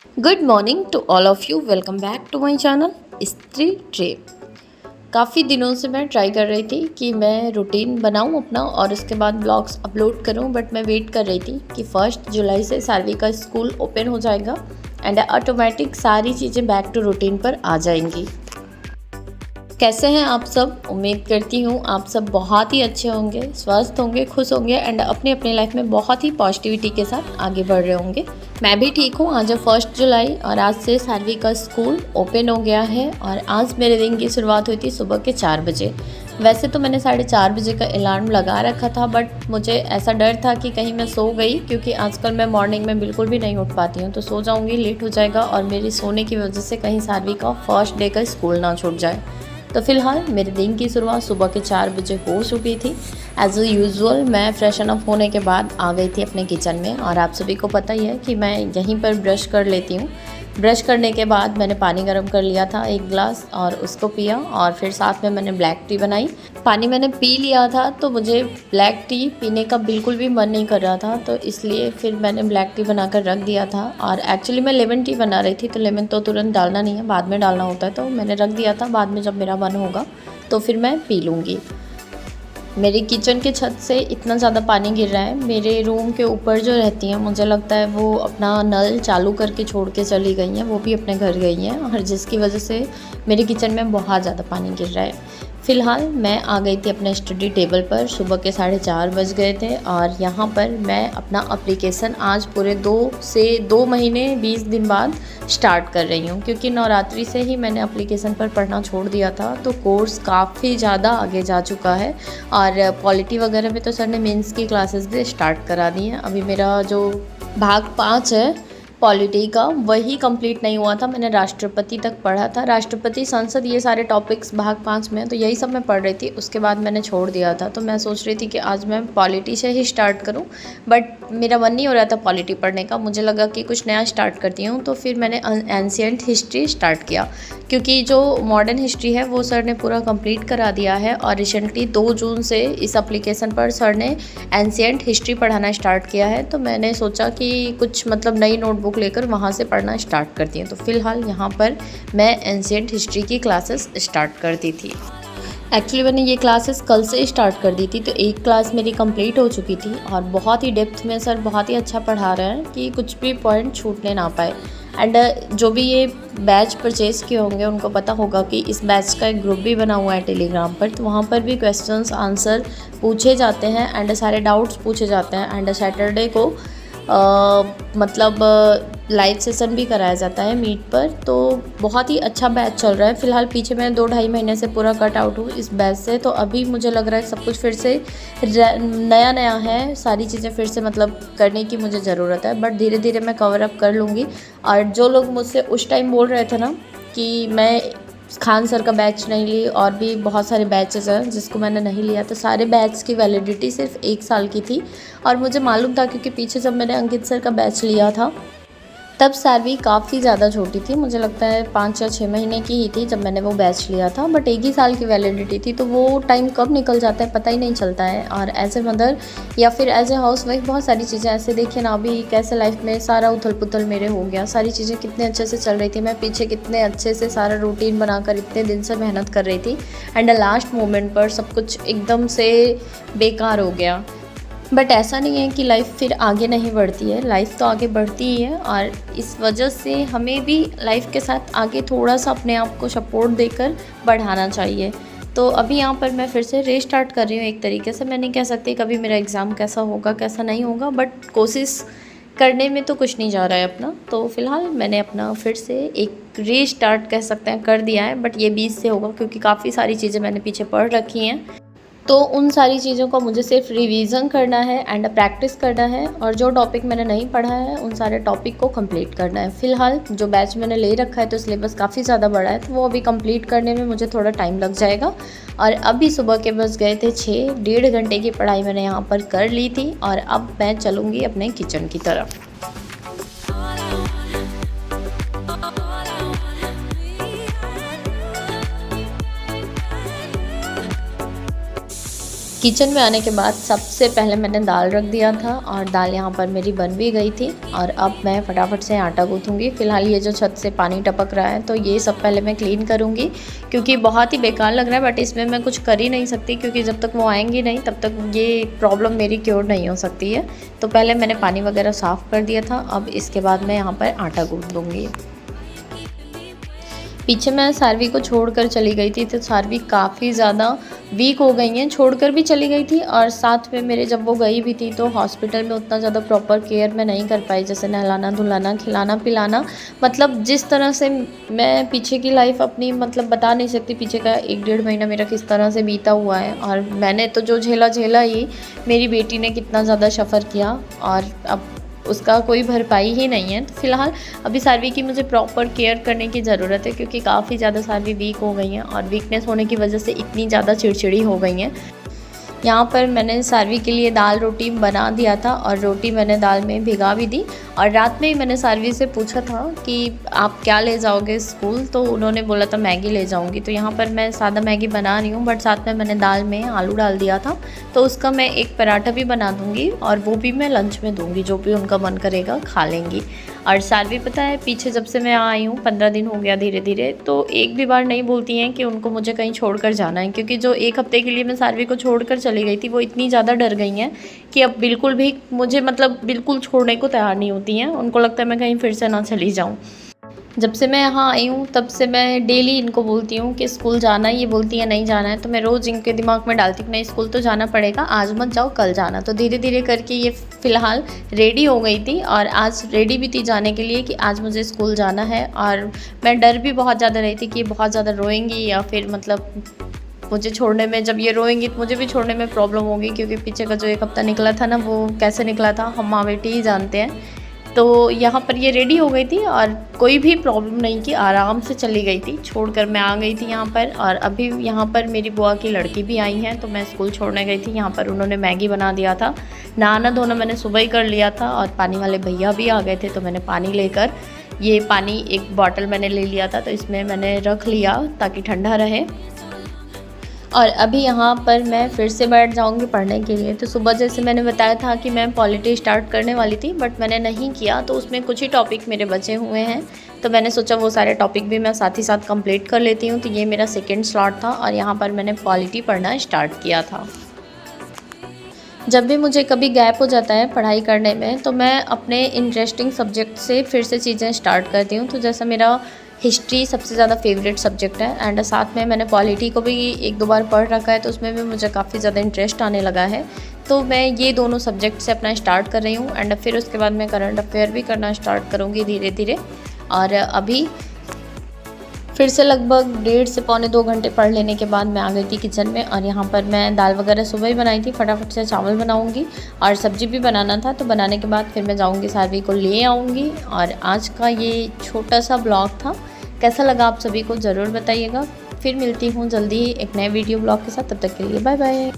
Good morning to all of you. Welcome back to my channel स्त्री ट्रे। काफ़ी दिनों से मैं ट्राई कर रही थी कि मैं रूटीन बनाऊं अपना और उसके बाद ब्लॉग्स अपलोड करूं, बट मैं वेट कर रही थी कि 1 जुलाई से सार्वी का स्कूल ओपन हो जाएगा एंड ऑटोमेटिक सारी चीज़ें बैक टू रूटीन पर आ जाएंगी। कैसे हैं आप सब? उम्मीद करती हूँ आप सब बहुत ही अच्छे होंगे, स्वस्थ होंगे, खुश होंगे एंड अपनी अपनी लाइफ में बहुत ही पॉजिटिविटी के साथ आगे बढ़ रहे होंगे। मैं भी ठीक हूँ। आज है 1 जुलाई और आज से सार्वी का स्कूल ओपन हो गया है और आज मेरे दिन की शुरुआत हुई थी सुबह के 4 बजे। वैसे तो मैंने 4:30 बजे का अलार्म लगा रखा था, बट मुझे ऐसा डर था कि कहीं मैं सो गई, क्योंकि आजकल मैं मॉर्निंग में बिल्कुल भी नहीं उठ पाती हूँ, तो सो जाऊँगी, लेट हो जाएगा और मेरी सोने की वजह से कहीं सार्वी का फर्स्ट डे का स्कूल ना छूट जाए। तो फिलहाल मेरे दिन की शुरुआत सुबह के 4 बजे हो चुकी थी। एज़ यूजुअल मैं फ्रेशन अप होने के बाद आ गई थी अपने किचन में, और आप सभी को पता ही है कि मैं यहीं पर ब्रश कर लेती हूँ। ब्रश करने के बाद मैंने पानी गर्म कर लिया था 1 गिलास और उसको पिया, और फिर साथ में मैंने ब्लैक टी बनाई। पानी मैंने पी लिया था तो मुझे ब्लैक टी पीने का बिल्कुल भी मन नहीं कर रहा था, तो इसलिए फिर मैंने ब्लैक टी बनाकर रख दिया था। और एक्चुअली मैं लेमन टी बना रही थी, तो लेमन तो तुरंत डालना नहीं है, बाद में डालना होता है, तो मैंने रख दिया था। बाद में जब मेरा मन होगा तो फिर मैं पी लूँगी। मेरी किचन के छत से इतना ज़्यादा पानी गिर रहा है। मेरे रूम के ऊपर जो रहती हैं, मुझे लगता है वो अपना नल चालू करके छोड़ के चली गई हैं, वो भी अपने घर गई हैं, और जिसकी वजह से मेरे किचन में बहुत ज़्यादा पानी गिर रहा है। फ़िलहाल मैं आ गई थी अपने स्टडी टेबल पर। सुबह के 4:30 बज गए थे और यहाँ पर मैं अपना एप्लीकेशन आज पूरे 2 महीने 20 दिन बाद स्टार्ट कर रही हूँ, क्योंकि नवरात्रि से ही मैंने एप्लीकेशन पर पढ़ना छोड़ दिया था, तो कोर्स काफ़ी ज़्यादा आगे जा चुका है। और पॉलिटी वगैरह में तो सर ने मेंस की क्लासेस भी स्टार्ट करा दी हैं। अभी मेरा जो भाग 5 है पॉलिटी का, वही कंप्लीट नहीं हुआ था। मैंने राष्ट्रपति तक पढ़ा था, राष्ट्रपति, संसद, ये सारे टॉपिक्स भाग 5 में, तो यही सब मैं पढ़ रही थी। उसके बाद मैंने छोड़ दिया था, तो मैं सोच रही थी कि आज मैं पॉलिटी से ही स्टार्ट करूं, बट मेरा मन नहीं हो रहा था पॉलिटी पढ़ने का। मुझे लगा कि कुछ नया स्टार्ट करती हूँ, तो फिर मैंने एंशिएंट हिस्ट्री स्टार्ट किया, क्योंकि जो मॉडर्न हिस्ट्री है वो सर ने पूरा कंप्लीट करा दिया है। और रिसेंटली 2 जून से इस एप्लीकेशन पर सर ने एंशिएंट हिस्ट्री पढ़ाना स्टार्ट किया है, तो मैंने सोचा कि कुछ मतलब नई नोटबुक लेकर वहाँ से पढ़ना स्टार्ट करती हैं। तो फिलहाल यहाँ पर मैं एंशिएंट हिस्ट्री की क्लासेस स्टार्ट कर दी थी। एक्चुअली मैंने ये क्लासेस कल से स्टार्ट कर दी थी, तो एक क्लास मेरी कंप्लीट हो चुकी थी और बहुत ही डेप्थ में सर बहुत ही अच्छा पढ़ा रहे हैं कि कुछ भी पॉइंट छूटने ना पाए। एंड जो भी ये बैच परचेज़ किए होंगे उनको पता होगा कि इस बैच का एक ग्रुप भी बना हुआ है टेलीग्राम पर, तो वहाँ पर भी क्वेश्चंस आंसर पूछे जाते हैं एंड सारे डाउट्स पूछे जाते हैं। एंड सैटरडे को मतलब लाइव सेशन भी कराया जाता है मीट पर, तो बहुत ही अच्छा बैच चल रहा है। फ़िलहाल पीछे मैं 2-2.5 महीने से पूरा कट आउट हूँ इस बैच से, तो अभी मुझे लग रहा है सब कुछ फिर से नया नया है, सारी चीज़ें फिर से मतलब करने की मुझे ज़रूरत है, बट धीरे धीरे मैं कवर अप कर लूँगी। और जो लोग मुझसे उस टाइम बोल रहे थे ना कि मैं खान सर का बैच नहीं ली, और भी बहुत सारे बैचेस हैं जिसको मैंने नहीं लिया, तो सारे बैच की वैलिडिटी सिर्फ 1 साल की थी। और मुझे मालूम था, क्योंकि पीछे जब मैंने अंकित सर का बैच लिया था तब सार्वी काफ़ी ज़्यादा छोटी थी, मुझे लगता है 5 या 6 महीने की ही थी जब मैंने वो बैच लिया था, बट 1 ही साल की वैलिडिटी थी, तो वो टाइम कब निकल जाता है पता ही नहीं चलता है। और एज ए मदर या फिर एज ए हाउस वाइफ बहुत सारी चीज़ें ऐसे, देखिए ना अभी कैसे लाइफ में सारा उथल पुथल मेरे हो गया, सारी चीज़ें कितने अच्छे से चल रही थी, मैं पीछे कितने अच्छे से सारा रूटीन बनाकर इतने दिन से मेहनत कर रही थी, एंड लास्ट मोमेंट पर सब कुछ एकदम से बेकार हो गया। बट ऐसा नहीं है कि लाइफ फिर आगे नहीं बढ़ती है, लाइफ तो आगे बढ़ती ही है, और इस वजह से हमें भी लाइफ के साथ आगे थोड़ा सा अपने आप को सपोर्ट देकर बढ़ाना चाहिए। तो अभी यहाँ पर मैं फिर से रीस्टार्ट कर रही हूँ एक तरीके से। मैं नहीं कह सकती कभी मेरा एग्ज़ाम कैसा होगा कैसा नहीं होगा, बट कोशिश करने में तो कुछ नहीं जा रहा है अपना। तो फ़िलहाल मैंने अपना फिर से एक रीस्टार्ट कह सकते हैं कर दिया है, बट ये 20 से होगा, क्योंकि काफ़ी सारी चीज़ें मैंने पीछे पढ़ रखी हैं, तो उन सारी चीज़ों का मुझे सिर्फ रिवीजन करना है एंड प्रैक्टिस करना है, और जो टॉपिक मैंने नहीं पढ़ा है उन सारे टॉपिक को कंप्लीट करना है। फ़िलहाल जो बैच मैंने ले रखा है तो सिलेबस काफ़ी ज़्यादा बड़ा है, तो वो अभी कंप्लीट करने में मुझे थोड़ा टाइम लग जाएगा। और अभी सुबह के बज गए थे 6, 1.5 घंटे की पढ़ाई मैंने यहाँ पर कर ली थी, और अब मैं चलूँगी अपने किचन की तरफ। किचन में आने के बाद सबसे पहले मैंने दाल रख दिया था और दाल यहाँ पर मेरी बन भी गई थी। और अब मैं फटाफट से आटा गूँथूँगी। फ़िलहाल ये जो छत से पानी टपक रहा है तो ये सब पहले मैं क्लीन करूँगी, क्योंकि बहुत ही बेकार लग रहा है। बट इसमें मैं कुछ कर ही नहीं सकती, क्योंकि जब तक वो आएंगी नहीं तब तक ये प्रॉब्लम मेरी क्योर नहीं हो सकती है। तो पहले मैंने पानी वगैरह साफ़ कर दिया था। अब इसके बाद मैं यहाँ पर आटा गूँथ दूँगी। पीछे मैं सारवी को छोड़कर चली गई थी, तो सारवी काफ़ी ज़्यादा वीक हो गई हैं, छोड़कर भी चली गई थी। और साथ में मेरे जब वो गई भी थी तो हॉस्पिटल में उतना ज़्यादा प्रॉपर केयर मैं नहीं कर पाई, जैसे नहलाना धुलाना खिलाना पिलाना। मतलब जिस तरह से मैं पीछे की लाइफ अपनी मतलब बता नहीं सकती, पीछे का 1-1.5 महीना मेरा किस तरह से बीता हुआ है। और मैंने तो जो झेला ही, मेरी बेटी ने कितना ज़्यादा सफ़र किया और अब उसका कोई भरपाई ही नहीं है। तो फ़िलहाल अभी सारवी की मुझे प्रॉपर केयर करने की ज़रूरत है, क्योंकि काफ़ी ज़्यादा सारवी वीक हो गई हैं और वीकनेस होने की वजह से इतनी ज़्यादा चिड़चिड़ी हो गई हैं। यहाँ पर मैंने सारवी के लिए दाल रोटी बना दिया था और रोटी मैंने दाल में भिगा भी दी। और रात में ही मैंने सारवी से पूछा था कि आप क्या ले जाओगे स्कूल, तो उन्होंने बोला था मैगी ले जाऊँगी। तो यहाँ पर मैं सादा मैगी बना रही हूँ, बट साथ में मैंने दाल में आलू डाल दिया था, तो उसका मैं एक पराठा भी बना दूँगी और वो भी मैं लंच में दूँगी, जो भी उनका मन करेगा खा लेंगी। और सारवी पता है पीछे जब से मैं आई हूँ 15 दिन हो गया धीरे धीरे, तो एक भी बार नहीं बोलती हैं कि उनको मुझे कहीं छोड़कर जाना है। क्योंकि जो 1 हफ्ते के लिए मैं सारवी को छोड़कर चली गई थी, वो इतनी ज़्यादा डर गई हैं कि अब बिल्कुल भी मुझे मतलब बिल्कुल छोड़ने को तैयार नहीं होती हैं। उनको लगता है मैं कहीं फिर से ना चली जाऊँ। जब से मैं यहाँ आई हूँ तब से मैं डेली इनको बोलती हूँ कि स्कूल जाना है, ये बोलती है नहीं जाना है। तो मैं रोज़ इनके दिमाग में डालती हूँ नहीं स्कूल तो जाना पड़ेगा, आज मत जाओ कल जाना। तो धीरे धीरे करके ये फ़िलहाल रेडी हो गई थी और आज रेडी भी थी जाने के लिए कि आज मुझे स्कूल जाना है। और मैं डर भी बहुत ज़्यादा रही थी कि बहुत ज़्यादा रोएंगी या फिर मतलब मुझे छोड़ने में, जब ये रोएंगी तो मुझे भी छोड़ने में प्रॉब्लम होगी, क्योंकि पीछे का जो 1 हफ्ता निकला था ना, वो कैसे निकला था हम माँ बेटी ही जानते हैं। तो यहाँ पर ये रेडी हो गई थी और कोई भी प्रॉब्लम नहीं की, आराम से चली गई थी, छोड़कर मैं आ गई थी यहाँ पर। और अभी यहाँ पर मेरी बुआ की लड़की भी आई हैं, तो मैं स्कूल छोड़ने गई थी। यहाँ पर उन्होंने मैगी बना दिया था, नहाना धोना मैंने सुबह ही कर लिया था और पानी वाले भैया भी आ गए थे। तो मैंने पानी लेकर, ये पानी एक बॉटल मैंने ले लिया था, तो इसमें मैंने रख लिया ताकि ठंडा रहे। और अभी यहाँ पर मैं फिर से बैठ जाऊँगी पढ़ने के लिए। तो सुबह जैसे मैंने बताया था कि मैं पॉलिटी स्टार्ट करने वाली थी, बट मैंने नहीं किया, तो उसमें कुछ ही टॉपिक मेरे बचे हुए हैं। तो मैंने सोचा वो सारे टॉपिक भी मैं साथ ही साथ कंप्लीट कर लेती हूँ। तो ये मेरा सेकंड स्लॉट था और यहाँ पर मैंने पॉलिटी पढ़ना स्टार्ट किया था। जब भी मुझे कभी गैप हो जाता है पढ़ाई करने में, तो मैं अपने इंटरेस्टिंग सब्जेक्ट से फिर से चीज़ें स्टार्ट करती हूँ। तो जैसा मेरा हिस्ट्री सबसे ज़्यादा फेवरेट सब्जेक्ट है एंड साथ में मैंने पॉलिटी को भी 1-2 बार पढ़ रखा है, तो उसमें भी मुझे काफ़ी ज़्यादा इंटरेस्ट आने लगा है। तो मैं ये दोनों सब्जेक्ट से अपना स्टार्ट कर रही हूँ एंड फिर उसके बाद मैं करंट अफेयर भी करना स्टार्ट करूँगी धीरे धीरे। और अभी फिर से लगभग 1.5 से पौने 2 घंटे पढ़ लेने के बाद मैं आ गई थी किचन में। और यहाँ पर मैं दाल वगैरह सुबह ही बनाई थी, फटाफट से चावल बनाऊंगी और सब्जी भी बनाना था। तो बनाने के बाद फिर मैं जाऊंगी सारवी को ले आऊँगी। और आज का ये छोटा सा ब्लॉग था, कैसा लगा आप सभी को ज़रूर बताइएगा। फिर मिलती हूँ जल्दी ही एक नए वीडियो ब्लॉग के साथ, तब तक के लिए बाय बाय।